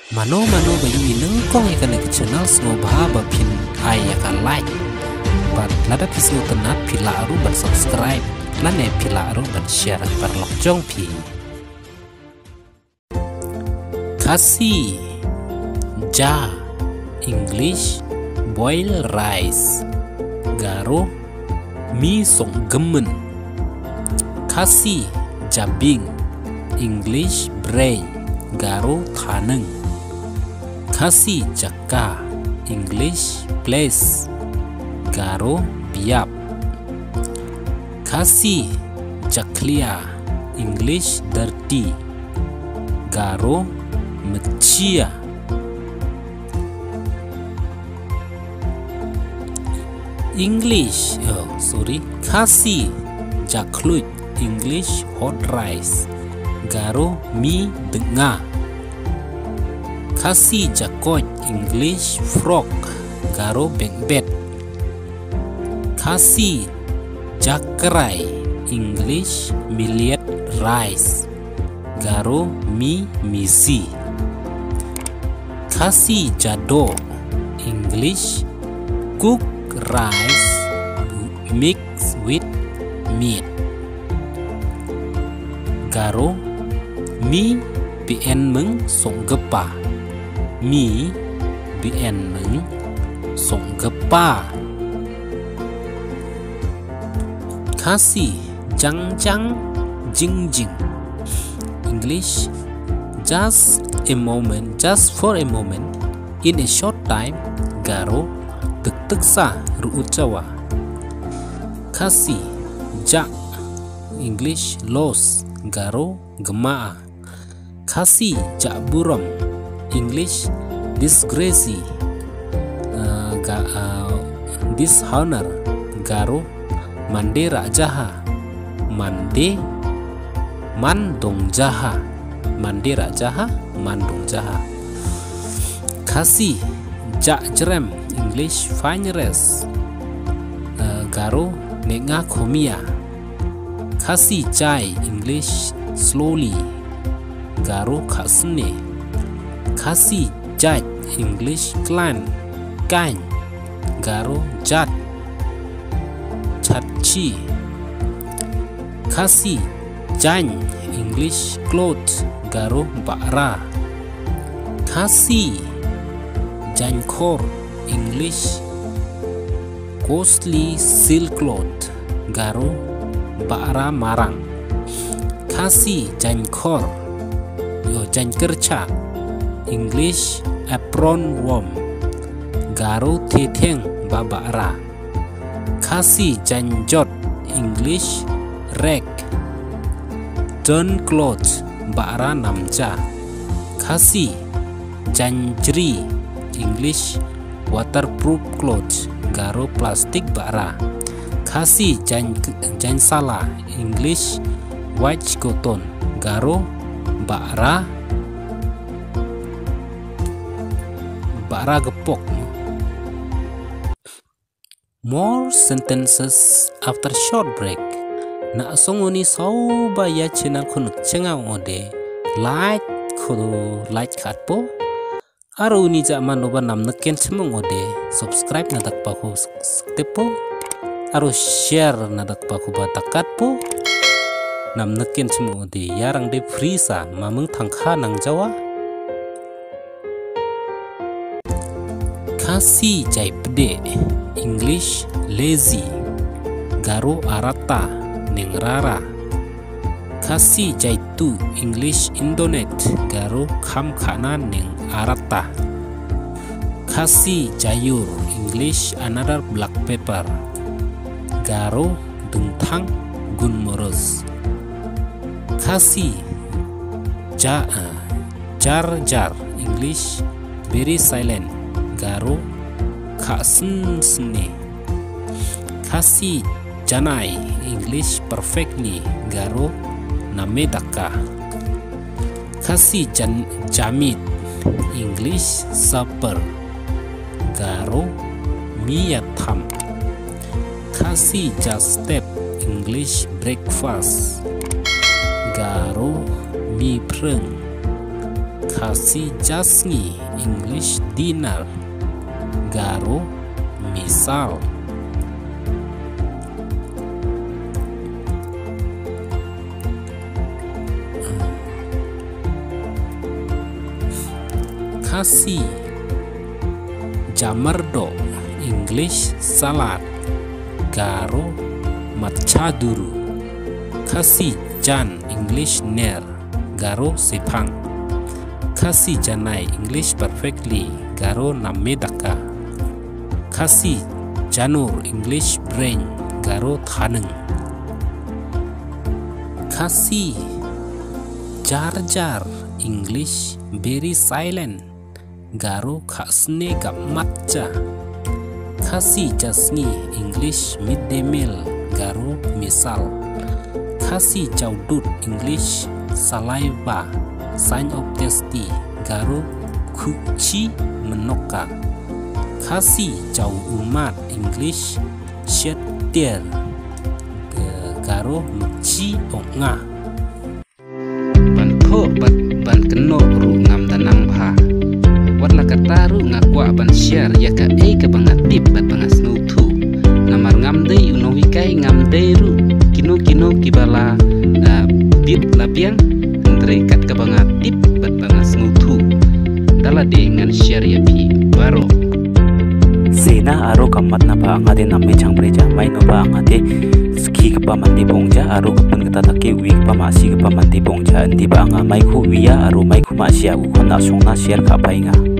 mano bayu ineng kong ikan ke channel snobha bapin ai akan like bat lada pisno tenat pila aru bat subscribe lane pila aru bat share par lokjong pi kasi ja English boil rice garo mi song gemen kasi jabing English brain garo thaneng kasi jaka English place garo biap kasi jaklia English dirty garo mecia English kasi jaklut English hot rice garo mi denga kasi jakot English frog garo bengbet kasi jakrai English millet rice garo mi misi kasi jado English cook rice mix with meat garo mi bien meng song gepa mi bien meng song gepa kasi jang jing English just for a moment in a short time garo tek sa ruut jawa kasi ja English loss garo gemaa kasi ja buram English disgrace dishonor garo mandera jaha mandong jaha mandera jaha mandong jaha kasi ja jerem English finers garo nenga komia kasi jai English slowly garo kasne kasi jaj English clan kan garo jat chachi kasi jan English cloth garo bara kasi jankor English costly silk cloth garo bara marang kasi jankor jankercha English apron warm garo teteng babara kasi janjot English rag turn cloth bara namja kasi janjri English waterproof cloth garo plastik bara kasi jansala English white cotton garo bara gepok. More sentences after short break. Na songoni sauba ya chena khunu chenga ode like khatpo aro uni jama noba namna ken chemong ode subscribe na dakpa ko tepo aro share na dakpa ko batakat po namna ken chemong ode yarang de free sa mamung thangkha nang jawa kasi jaipde English lazy garo arata nengrara kasi jaitu English indonet garo kham khana neng arata kasi jayur English another black pepper garo dungthang gunmoros kasi jar English very silent garo khasen sne kasi janai English perfectly garo namedaka kasi jamit English supper garo miyatham kasi just step English breakfast garo mi preng Kasi jasngi English dinner garo misal. Kasi jamardo English salad garo matchaduru. Kasi jan English ner garo sepang. Kasi janai English perfectly garo namedaka. Kasi janur English brain garo thaneng. Kasi jar English very silent garo khasne gap matcha. Kasi jasngi English midday meal garo misal. Kasi jaudut English saliva sign of tasty garo kuchi menoka. Kasi jau umat English shetir garo nuchi onga. Ban ko ban keno ru ngam danang bha. Wat la kata ru ngakwa ban share ya ka ka bangatip bat bangas nutu. Namar ngam dei uno wikai ngam dei ru kino kibala bib lapiang entre kat ka bangatip bat bangas nutu. Dala dengan share ya pi baro. Sena aro kamat na ba angate namme changpreja mai no ba angate ski ka mandi bongja aro kapan kita take wi ka masi ka mandi bongja andi ba anga mai khu wiya aro mai khu masia u khona songna share ka painga.